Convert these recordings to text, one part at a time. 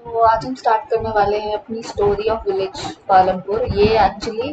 तो आज हम स्टार्ट करने वाले हैं अपनी स्टोरी ऑफ विलेज पालमपुर। ये एक्चुअली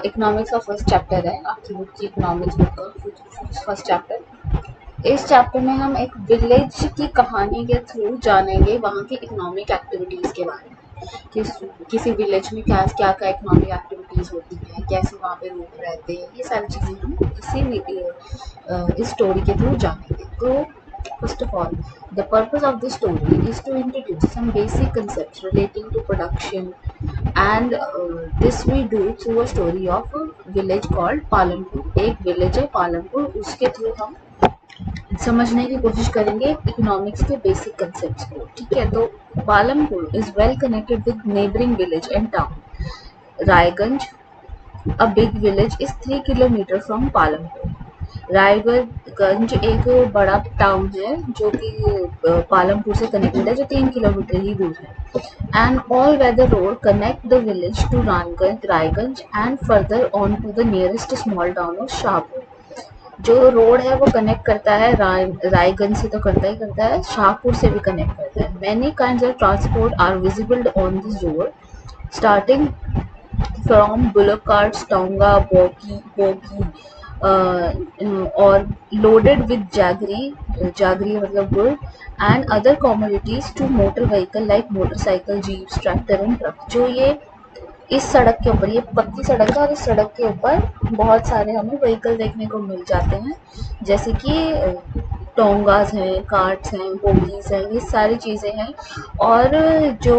इकोनॉमिक्स का फर्स्ट चैप्टर है, आपकी बुक की इकोनॉमिक्स बुक का फर्स्ट चैप्टर। इस चैप्टर में हम एक विलेज की कहानी के थ्रू जानेंगे वहाँ की इकोनॉमिक एक्टिविटीज़ के बारे में। किसी विलेज में क्या क्या क्या इकोनॉमिक एक्टिविटीज़ होती हैं, कैसे वहाँ पे लोग रहते हैं, ये सारी चीज़ें हम इस स्टोरी के थ्रू जानेंगे। तो first of all, the purpose of this story is to introduce some basic concepts relating to production, and this we do through a story of a village called Palampur. एक village है पालमपुर, उसके through हम समझने की कोशिश करेंगे economics के basic concepts को। ठीक है, तो Palampur is well connected with neighbouring village and town. Raiganj, a big village, is 3 kilometre from Palampur. Raiganj एक बड़ा टाउन है जो कि पालमपुर से कनेक्टेड है, जो 3 किलोमीटर ही दूर है। And all weather road connect the village to Raiganj and further on to the nearest small town of Shahpur. जो रोड है वो कनेक्ट करता है रायगंज से, तो करता है, शाहपुर से भी कनेक्ट करता है। Many kinds of transport are visible on this road, starting from bullock carts, tonga, bogi, or loaded with jaggery मतलब गुड़, and other commodities to motor vehicle like motorcycle, jeeps, tractor and truck। जो ये इस सड़क के ऊपर, ये पक्की सड़क है और इस सड़क के ऊपर बहुत सारे हमें व्हीकल देखने को मिल जाते हैं, जैसे कि टोंगास हैं, कार्ट्स हैं, बोगीज हैं, ये सारी चीज़ें हैं। और जो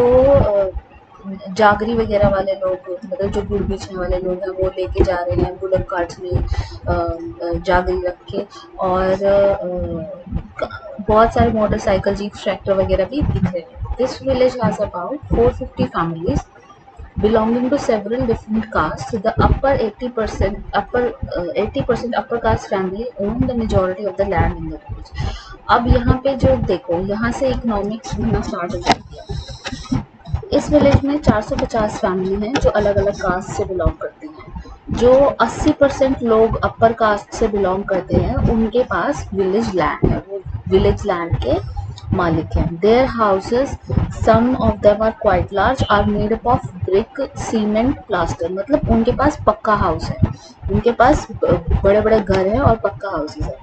जागरी वगैरह वाले लोग, मतलब जो गुड़ बेचने वाले लोग हैं, वो लेके जा रहे हैं बुलक कार्ट्स में जागरी रख के। और बहुत सारे मोटरसाइकिल, जीप, ट्रैक्टर वगैरह भी दिख रहे हैं। This village has about 450 families belonging to several different castes. The upper 80% upper caste family own the majority of the land in the village। अब यहाँ पे जो देखो, यहाँ से इकोनॉमिक्स बनना स्टार्ट हो जाती है। इस विलेज में 450 फैमिली हैं जो अलग अलग कास्ट से बिलोंग करती हैं। जो 80% लोग अपर कास्ट से बिलोंग करते हैं, उनके पास विलेज लैंड है, वो विलेज लैंड के मालिक हैं। Their houses, some of them are quite large, are made up of brick, cement, plaster. मतलब उनके पास पक्का हाउस है, उनके पास बड़े बड़े घर हैं और पक्का हाउसेस है।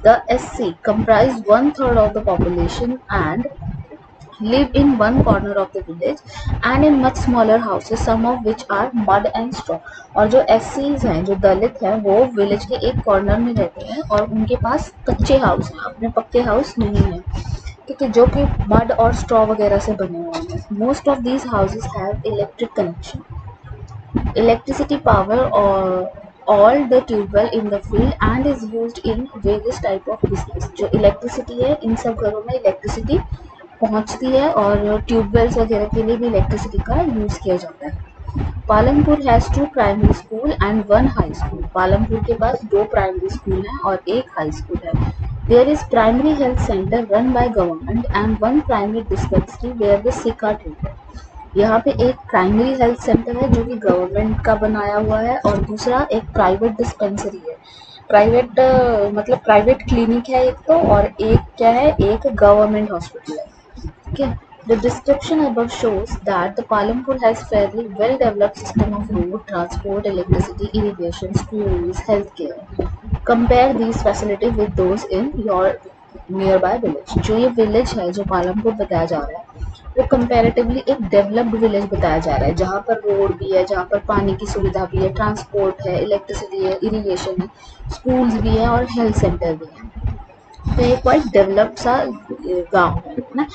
The SC comprise 1/3 of the population and live in one corner of the village and in much smaller houses, some of which are mud and straw। और जो SCs हैं, जो दलित हैं, वो विलेज के एक कॉर्नर में रहते हैं और उनके पास कच्चे हाउस हैं, अपने पक्के हाउस नहीं हैं, ठीक है, जो कि मड और स्ट्रॉ वगैरह से बने हुए हैं। Most of these houses have electric connection, electricity power, or all the tubewell in the field and is used in various type of business। जो इलेक्ट्रिसिटी है, इन सब घरों में इलेक्ट्रिसिटी पहुंचती है और ट्यूबवेल्स वगैरह के लिए भी इलेक्ट्रिसिटी का यूज किया जाता है। Palampur has 2 primary school and 1 high school. Palampur के पास 2 प्राइमरी स्कूल हैं और 1 हाई स्कूल है। There is primary health centre run by government and 1 primary dispensary where the sick are treated. यहाँ पे एक प्राइमरी हेल्थ सेंटर है जो कि गवर्नमेंट का बनाया हुआ है, और दूसरा एक प्राइवेट डिस्पेंसरी है। प्राइवेट मतलब प्राइवेट क्लिनिक है एक तो, और एक क्या है, एक गवर्नमेंट हॉस्पिटल है। ठीक है, the description above shows that the Palampur has fairly well developed system of road transport, electricity, irrigation, schools, healthcare। Compare these facilities with those in your nearby village। जो ये विलेज है, जो पालमपुर बताया जा रहा है, वो कंपैरेटिवली एक डेवलप्ड विलेज बताया जा रहा है, जहाँ पर रोड भी है, जहाँ पर पानी की सुविधा भी है, ट्रांसपोर्ट है, इलेक्ट्रिसिटी है, इरिगेशन है, स्कूल्स भी है और हेल्थ सेंटर भी है। तो ये क्वाइट डेवलप्ड सा गाँव है ना।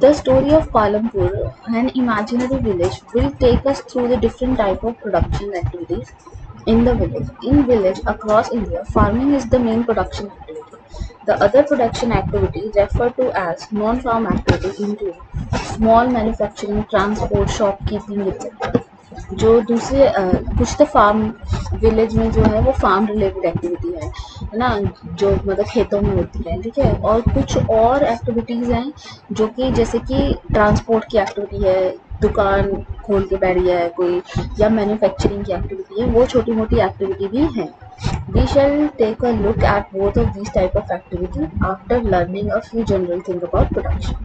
The story of Palampur, an imaginary village, will take us through the different type of production activities in the village. In village across India, farming is the main production activity. The other production activities referred to as non-farm activities include small manufacturing, transport, shopkeeping, etc। जो दूसरे कुछ तो farm village में जो है वो farm related activity है ना, जो मतलब खेतों में होती है, ठीक है। और कुछ और एक्टिविटीज़ हैं जो कि जैसे कि ट्रांसपोर्ट की एक्टिविटी है, दुकान खोल के बैठ गया है कोई, या मैन्युफैक्चरिंग की एक्टिविटी है, वो छोटी मोटी एक्टिविटी भी है। We shall take a look at both of these type of activity after learning a few general thing about production।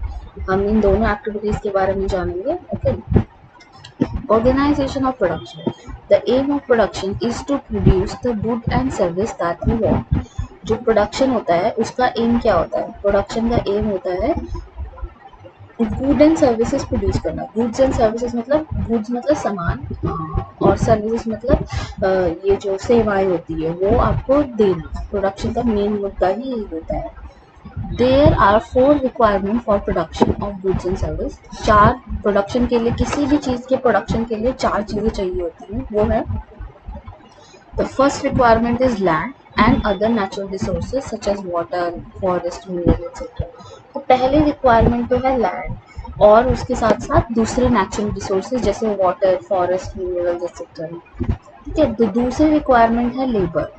हम इन दोनों एक्टिविटीज के बारे में जानेंगे। Okay, organization of production. The aim of production is to produce the good and service that we want. जो production होता है उसका एम क्या होता है? प्रोडक्शन का एम होता है गुड एंड सर्विसेज प्रोड्यूस करना। गुड्स एंड सर्विसेज मतलब गुड्स मतलब सामान, और सर्विसेज मतलब ये जो सेवाएं होती है वो आपको देना। प्रोडक्शन का मेन मुद्दा ही यही होता है। There are 4 requirement for production of goods and service. 4 production के लिए, किसी भी चीज़ के प्रोडक्शन के लिए 4 चीज़ें चाहिए होती हैं। वो है, the first requirement is land and other natural resources such as water, forest, mineral etcetera. तो पहली रिक्वायरमेंट तो है लैंड, और उसके साथ साथ दूसरे नेचुरल रिसोर्सेज जैसे वाटर, फॉरेस्ट, मिनरल्स एक्सेट्रा। ठीक है, तो दूसरी रिक्वायरमेंट है लेबर,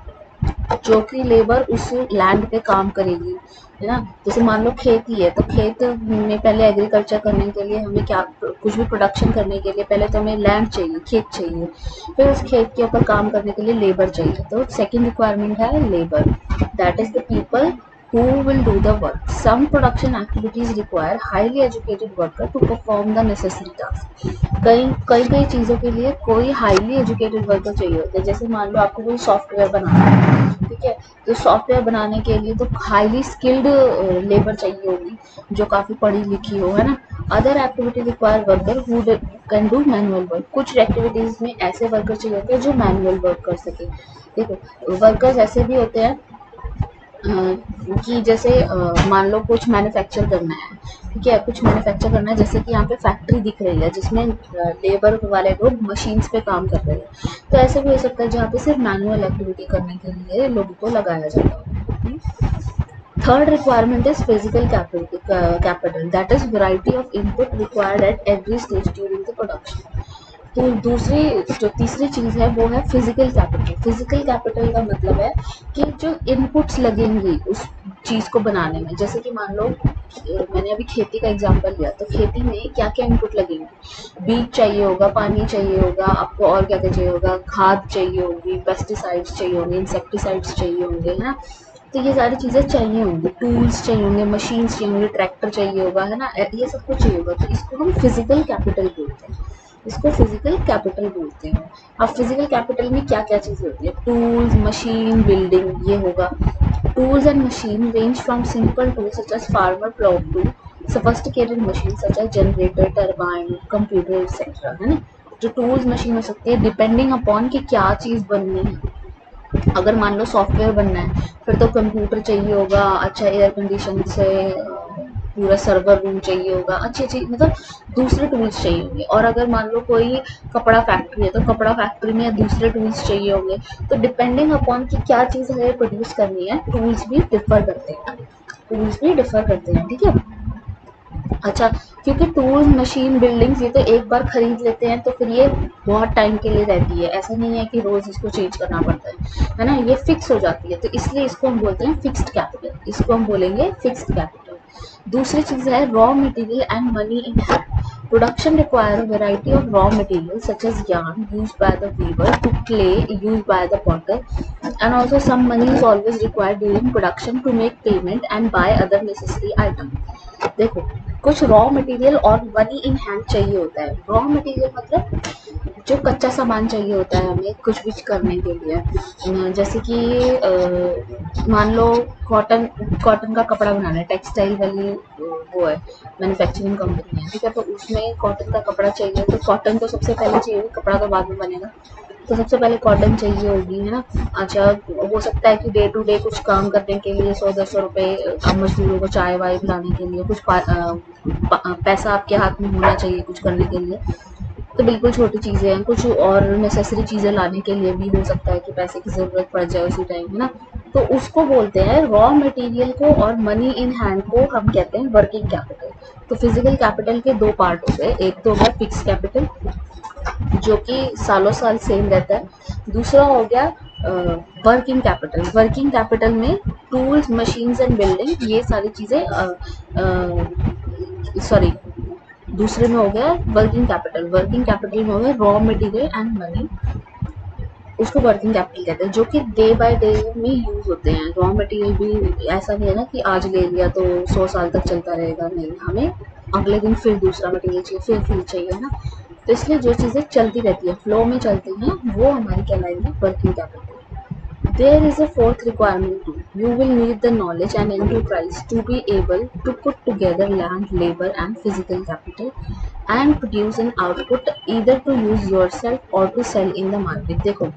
जो कि लेबर उस लैंड पे काम करेगी, है ना। जैसे मान लो खेती है, तो खेत में पहले एग्रीकल्चर करने के लिए हमें क्या, कुछ भी प्रोडक्शन करने के लिए पहले तो हमें लैंड चाहिए, खेत चाहिए, फिर उस खेत के ऊपर काम करने के लिए लेबर चाहिए। तो सेकंड रिक्वायरमेंट है labour, that is the people who will do the work. Some production activities require highly educated worker to perform the necessary task. कई चीज़ों के लिए कोई हाईली एजुकेटेड वर्कर चाहिए होता है। जैसे मान लो आपको कोई सॉफ्टवेयर बनाना है, ठीक है, तो सॉफ्टवेयर बनाने के लिए तो हाईली स्किल्ड लेबर चाहिए होगी जो काफ़ी पढ़ी लिखी हो, है ना। Other activity require worker who can do manual work. कुछ एक्टिविटीज़ में ऐसे वर्कर चाहिए होते हैं जो मैनुअल वर्क कर सके। देखो, वर्कर्स ऐसे भी होते हैं कि जैसे मान लो कुछ मैन्युफैक्चर करना है, ठीक है, कुछ मैन्युफैक्चर करना है, जैसे कि यहाँ पे फैक्ट्री दिख रही है जिसमें लेबर वाले लोग मशीन्स पे काम कर रहे हैं। तो ऐसे भी हो सकता है जहाँ पे सिर्फ मैनुअल एक्टिविटी करने के लिए लोगों को लगाया जाता है। Third requirement is physical capital, that is variety of input required at every stage during the production. तो दूसरी जो तीसरी चीज़ है वो है फिजिकल कैपिटल। फिजिकल कैपिटल का मतलब है कि जो इनपुट्स लगेंगी उस चीज़ को बनाने में। जैसे कि मान लो मैंने अभी खेती का एग्जांपल लिया, तो खेती में क्या क्या इनपुट लगेंगे? बीज चाहिए होगा, पानी चाहिए होगा, आपको और क्या क्या चाहिए होगा, खाद चाहिए होगी, पेस्टिसाइड्स चाहिए होंगे, इंसेक्टिसाइड्स चाहिए होंगे, है ना। तो ये सारी चीज़ें चाहिए होंगी, टूल्स चाहिए होंगे, मशीन्स चाहिए होंगे, ट्रैक्टर चाहिए होगा, है ना, ये सब कुछ चाहिए होगा। तो इसको हम फिजिकल कैपिटल बोलते हैं, इसको फिजिकल कैपिटल बोलते हैं। अब फिजिकल कैपिटल में क्या क्या चीज़ें होती है? टूल्स, मशीन, बिल्डिंग, ये होगा। Tools and machine range from simple tools such as farmer plough to sophisticated machines such as generator, turbine, computer, etc. है ना। जो टूल्स मशीन हो सकती है डिपेंडिंग अपॉन कि क्या चीज़ बननी है। अगर मान लो सॉफ्टवेयर बनना है, फिर तो कंप्यूटर चाहिए होगा, अच्छा एयर कंडीशन से पूरा सर्वर रूम चाहिए होगा, अच्छी अच्छी मतलब दूसरे टूल्स चाहिए होंगे। और अगर मान लो कोई कपड़ा फैक्ट्री है, तो कपड़ा फैक्ट्री में दूसरे टूल्स चाहिए होंगे। तो डिपेंडिंग अपॉन कि क्या चीज़ हमें प्रोड्यूस करनी है, टूल्स भी डिफर करते हैं, टूल्स भी डिफर करते हैं, ठीक है। अच्छा, क्योंकि टूल्स, मशीन, बिल्डिंग्स ये तो एक बार खरीद लेते हैं तो फिर ये बहुत टाइम के लिए रहती है, ऐसा नहीं है कि रोज इसको चेंज करना पड़ता है ना, ये फिक्स हो जाती है। तो इसलिए इसको हम बोलते हैं फिक्स्ड कैपिटल, इसको हम बोलेंगे फिक्स्ड कैपिटल। दूसरी चीज़ है raw material and money in hand. Production require a variety of raw materials such as yarn used by the weaver to clay used by the potter, and also some money is always required during production to make payment and buy other necessary items. देखो, कुछ raw material और money in hand चाहिए होता है। Raw material मतलब जो कच्चा सामान चाहिए होता है हमें कुछ भी करने के लिए। जैसे कि मान लो कॉटन कॉटन का कपड़ा बनाना है, टेक्सटाइल वाली वो है मैन्युफैक्चरिंग कंपनी है, ठीक है, तो उसमें कॉटन का कपड़ा चाहिए। तो कॉटन तो सबसे पहले चाहिए, कपड़ा तो बाद में बनेगा। तो सबसे पहले कॉटन चाहिए होगी, है ना। अच्छा, हो सकता है कि डे टू डे कुछ काम करने के लिए 100-200 रुपये मजदूरों को चाय वाय पिलाने के लिए कुछ पैसा आपके हाथ में होना चाहिए कुछ करने के लिए। तो बिल्कुल छोटी चीज़ें हैं, कुछ और नेसेसरी चीज़ें लाने के लिए भी हो सकता है कि पैसे की ज़रूरत पड़ जाए उसी टाइम, है ना। तो उसको बोलते हैं रॉ मटेरियल को, और मनी इन हैंड को हम कहते हैं वर्किंग कैपिटल। तो फिजिकल कैपिटल के 2 पार्ट होते हैं, एक तो होगा फिक्स कैपिटल जो कि सालों साल सेम रहता है, दूसरा हो गया वर्किंग कैपिटल। वर्किंग कैपिटल में टूल्स, मशीन्स एंड बिल्डिंग, ये सारी चीज़ें सॉरी, दूसरे में हो गया वर्किंग कैपिटल। वर्किंग कैपिटल में हो गया रॉ मटेरियल एंड मनी, उसको वर्किंग कैपिटल कहते हैं, जो कि डे बाय डे में यूज होते हैं। रॉ मटेरियल भी ऐसा नहीं है ना कि आज ले लिया तो 100 साल तक चलता रहेगा, नहीं, हमें अगले दिन फिर दूसरा मटेरियल चाहिए, फिर चाहिए, है ना। तो इसलिए जो चीज़ें चलती रहती है, फ्लो में चलती हैं, वो हमारी कहलाएगी working capital. There is a fourth requirement too. You will need the knowledge and enterprise to be able to put together land, labor and physical capital and produce an output either to use yourself or to sell in the market. देखो,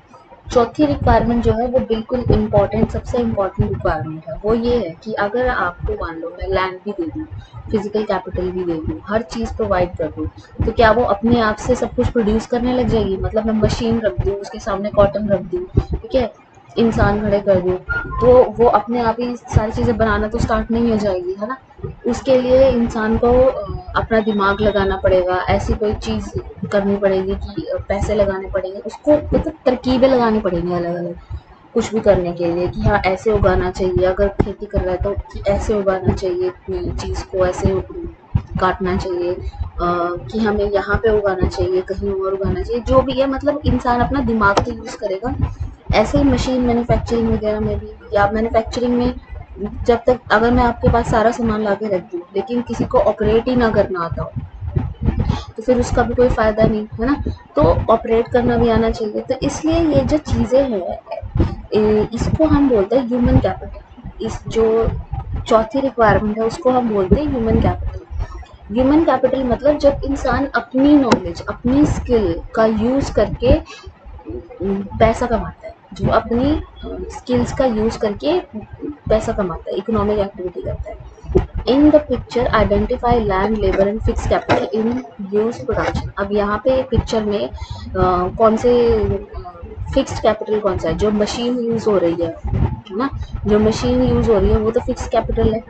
चौथी requirement जो है वो बिल्कुल important, सबसे important requirement है। वो ये है कि अगर आपको मान लो मैं लैंड भी दे दूँ, फिजिकल कैपिटल भी दे दूँ, हर चीज़ प्रोवाइड कर दूँ, तो क्या वो अपने आप से सब कुछ प्रोड्यूस करने लग जाएगी? मतलब मैं मशीन रख दूँ, उसके सामने कॉटन रख दूँ, ठीक है, इंसान खड़े कर दूँ, तो वो अपने आप ही सारी चीज़ें बनाना तो स्टार्ट नहीं हो जाएगी, है ना। उसके लिए इंसान को अपना दिमाग लगाना पड़ेगा, ऐसी कोई चीज़ करनी पड़ेगी कि पैसे लगाने पड़ेंगे उसको, मतलब तरकीबें लगानी पड़ेंगी अलग अलग कुछ भी करने के लिए, कि हाँ ऐसे उगाना चाहिए, अगर खेती कर रहा है तो ऐसे उगाना चाहिए, चीज़ को ऐसे काटना चाहिए, कि हमें यहाँ पे उगाना चाहिए, कहीं और उगाना चाहिए, जो भी है, मतलब इंसान अपना दिमाग तो यूज़ करेगा। ऐसे ही मशीन मैन्युफैक्चरिंग वगैरह में भी, या मैन्युफैक्चरिंग में जब तक अगर मैं आपके पास सारा सामान ला के रख दूँ लेकिन किसी को ऑपरेट ही ना करना आता हो, तो फिर उसका भी कोई फ़ायदा नहीं, है ना। तो ऑपरेट करना भी आना चाहिए। तो इसलिए ये जो चीज़ें हैं, इसको हम बोलते हैं ह्यूमन कैपिटल। इस जो चौथी रिक्वायरमेंट है उसको हम बोलते हैं ह्यूमन कैपिटल। ह्यूमन कैपिटल मतलब जब इंसान अपनी नॉलेज, अपनी स्किल का यूज़ करके पैसा कमाता है, जो अपनी स्किल्स का यूज़ करके पैसा कमाता है, इकोनॉमिक एक्टिविटी करता है। In the picture identify land, labour and fix capital in use production. अब यहाँ पे पिक्चर में कौन से फिक्स्ड कैपिटल कौन सा है? जो मशीन यूज हो रही है ना, जो मशीन यूज हो रही है वो तो फिक्स कैपिटल है,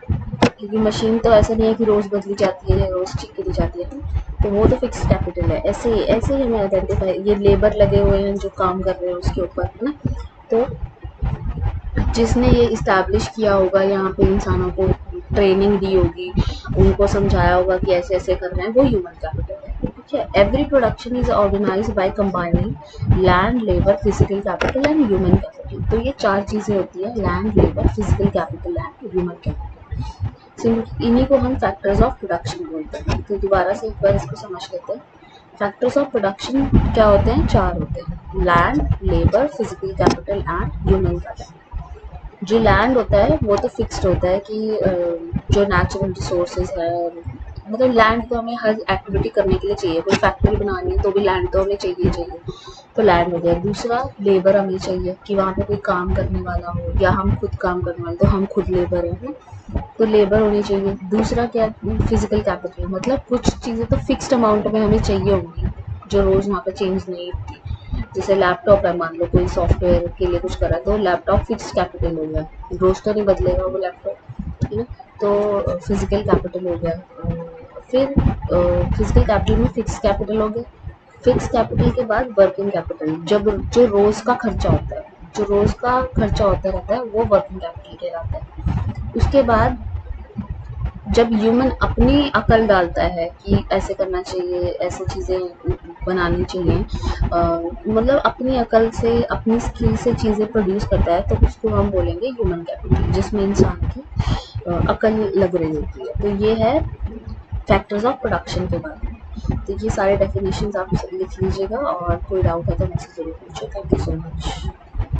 क्योंकि मशीन तो ऐसा नहीं है कि रोज बदली जाती है या रोज ठीक करी जाती है, तो वो तो फिक्स कैपिटल है। ऐसे ऐसे ही हमें आइडेंटिफाई, ये लेबर लगे हुए हैं जो काम कर रहे हैं उसके ऊपर, है ना। तो जिसने ये इस्टेब्लिश किया होगा, यहाँ पे इंसानों को ट्रेनिंग दी होगी, उनको समझाया होगा कि ऐसे ऐसे करना है, वो ह्यूमन कैपिटल है, ठीक है। Every production is organise by combining land, labour, physical capital and human capital. तो ये चार चीज़ें होती है, land, labour, physical capital and human capital. इन्हीं को हम फैक्टर्स ऑफ प्रोडक्शन बोलते हैं। तो दोबारा से एक बार इसको समझ लेते हैं। फैक्टर्स ऑफ प्रोडक्शन क्या होते हैं? चार होते हैं, land, labour, physical capital and human capital. जो लैंड होता है वो तो फिक्स्ड होता है कि जो नेचुरल रिसोर्सेज है, मतलब लैंड तो हमें हर एक्टिविटी करने के लिए चाहिए, कोई फैक्ट्री बनानी है तो भी लैंड तो हमें चाहिए चाहिए, तो लैंड हो गया। दूसरा, लेबर हमें चाहिए कि वहाँ पे कोई काम करने वाला हो, या हम खुद काम करने वाले, तो हम खुद लेबर हैं, तो लेबर होनी चाहिए। दूसरा क्या? फिजिकल कैपिटल, मतलब कुछ चीज़ें तो फिक्स्ड अमाउंट में हमें चाहिए होंगी, जो रोज़ वहाँ पे चेंज नहीं होती। जैसे लैपटॉप है, मान लो कोई सॉफ्टवेयर के लिए कुछ करा, तो लैपटॉप फिक्स कैपिटल हो गया, रोज तो नहीं बदलेगा वो लैपटॉप, है ना। तो फिजिकल कैपिटल हो गया। फिर फिजिकल कैपिटल में फिक्स कैपिटल हो गया। फिक्स कैपिटल के बाद वर्किंग कैपिटल, जब जो रोज का खर्चा होता है, जो रोज का खर्चा होता रहता है वो वर्किंग कैपिटल कहलाता है। उसके बाद जब ह्यूमन अपनी अकल डालता है कि ऐसे करना चाहिए, ऐसी चीज़ें बनानी चाहिए, मतलब अपनी अकल से, अपनी स्किल से चीज़ें प्रोड्यूस करता है, तो उसको हम बोलेंगे ह्यूमन कैपिटल, जिसमें इंसान की अकल लग रही होती है। तो ये है फैक्टर्स ऑफ प्रोडक्शन के बारे में। तो ये सारे डेफिनेशंस आप लिख लीजिएगा, और कोई डाउट है तो मुझसे ज़रूर पूछिए। Thank you so much.